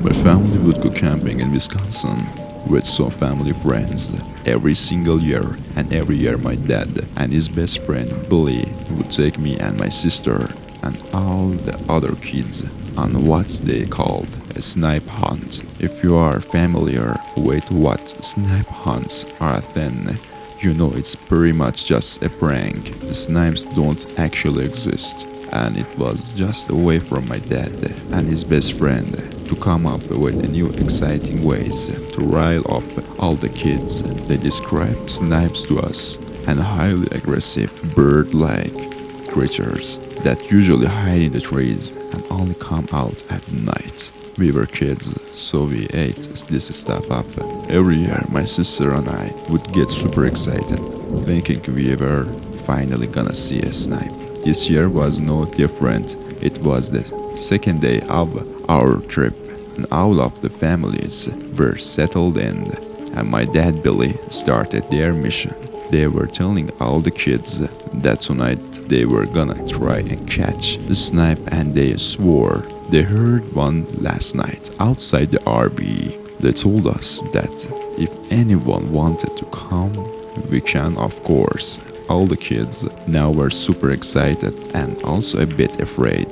My family would go camping in Wisconsin with some family friends every single year, and every year my dad and his best friend Billy would take me and my sister and all the other kids on what they called a snipe hunt. If you are familiar with what snipe hunts are, then you know it's pretty much just a prank. The snipes don't actually exist, and it was just a way for my dad and his best friend to come up with new exciting ways to rile up all the kids. They described snipes to us and highly aggressive bird-like creatures that usually hide in the trees and only come out at night. We were kids, so we ate this stuff up. Every year, my sister and I would get super excited, thinking we were finally gonna see a snipe. This year was no different. It was the second day of our trip, and all of the families were settled in, and my dad Billy started their mission. They were telling all the kids that tonight they were gonna try and catch the snipe, and they swore they heard one last night outside the RV. They told us that if anyone wanted to come, we can, of course. All the kids now were super excited and also a bit afraid,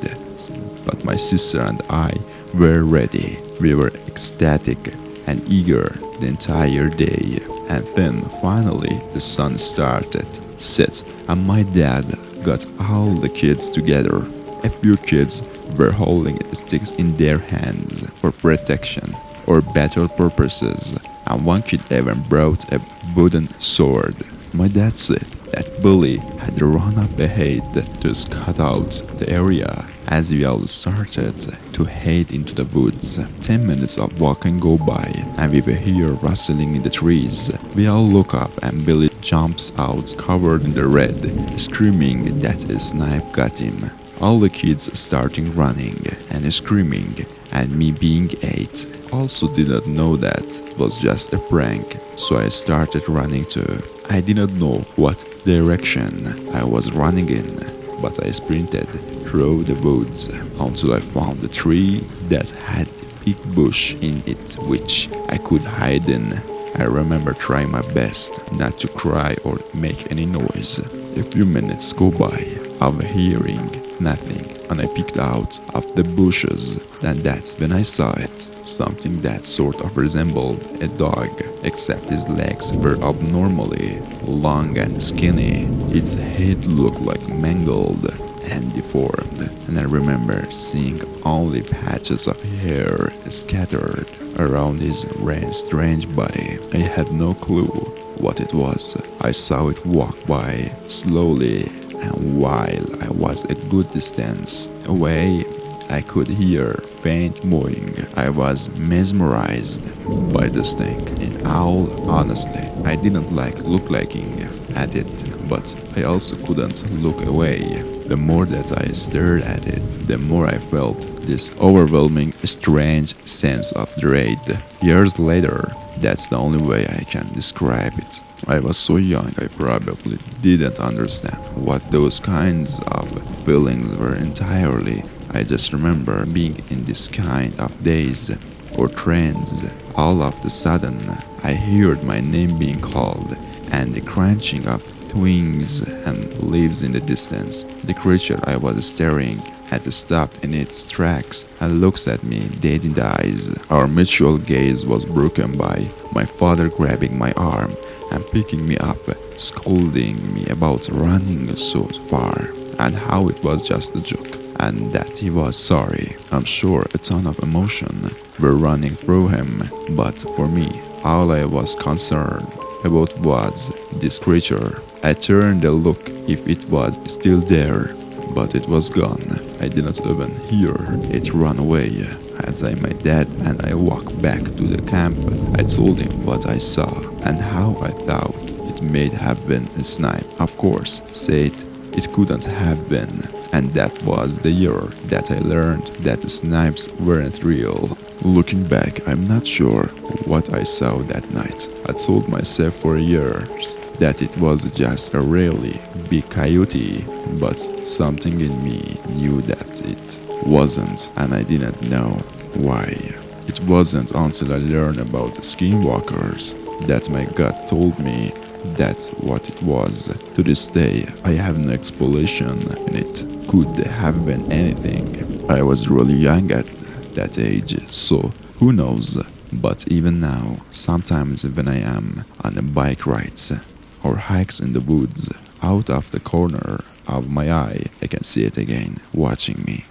but my sister and I were ready. We were ecstatic and eager the entire day, and then finally the sun started set, and my dad got all the kids together. A few kids were holding sticks in their hands for protection or battle purposes, and one kid even brought a wooden sword. My dad said that Billy had run up ahead to scout out the area as we all started to head into the woods. 10 minutes of walking go by, and we were here rustling in the trees. We all look up and Billy jumps out covered in the red, screaming that a snipe got him. All the kids starting running and screaming, and me being 8 also didn't know that it was just a prank, so I started running too. I didn't know what direction I was running in, but I sprinted through the woods until I found a tree that had a big bush in it which I could hide in. I remember trying my best not to cry or make any noise. A few minutes go by of hearing nothing, and I peeked out of the bushes, and that's when I saw it. Something that sort of resembled a dog, except his legs were abnormally long and skinny. Its head looked like mangled and deformed, and I remember seeing only patches of hair scattered around his strange body. I had no clue what it was. I saw it walk by slowly, and while I was a good distance away, I could hear faint mooing. I was mesmerized by this thing. In all honesty, I didn't look at it, but I also couldn't look away. The more that I stared at it, the more I felt this overwhelming, strange sense of dread. Years later, that's the only way I can describe it. I was so young, I probably didn't understand what those kinds of feelings were entirely. I just remember being in this kind of daze or trance. All of a sudden, I heard my name being called and the crunching of twigs and leaves in the distance. The creature I was staring at stopped in its tracks and looks at me dead in the eyes. Our mutual gaze was broken by my father grabbing my arm and picking me up, scolding me about running so far and how it was just a joke and that he was sorry. I'm sure a ton of emotion were running through him, but for me, all I was concerned about was this creature. I turned to look if it was still there, but it was gone. I didn't even hear it run away. As my dad and I walked back to the camp, I told him what I saw and how I thought it may have been a snipe. Of course, said it couldn't have been, and that was the year that I learned that the snipes weren't real. Looking back, I'm not sure what I saw that night. I told myself for years that it was just a really big coyote, but something in me knew that it wasn't, and I didn't know why. It wasn't until I learned about the Skinwalkers that my gut told me that's what it was. To this day, I have no explanation, and it could have been anything. I was really young at that age, so who knows? But even now, sometimes when I am on a bike rides or hikes in the woods, out of the corner of my eye, I can see it again, watching me.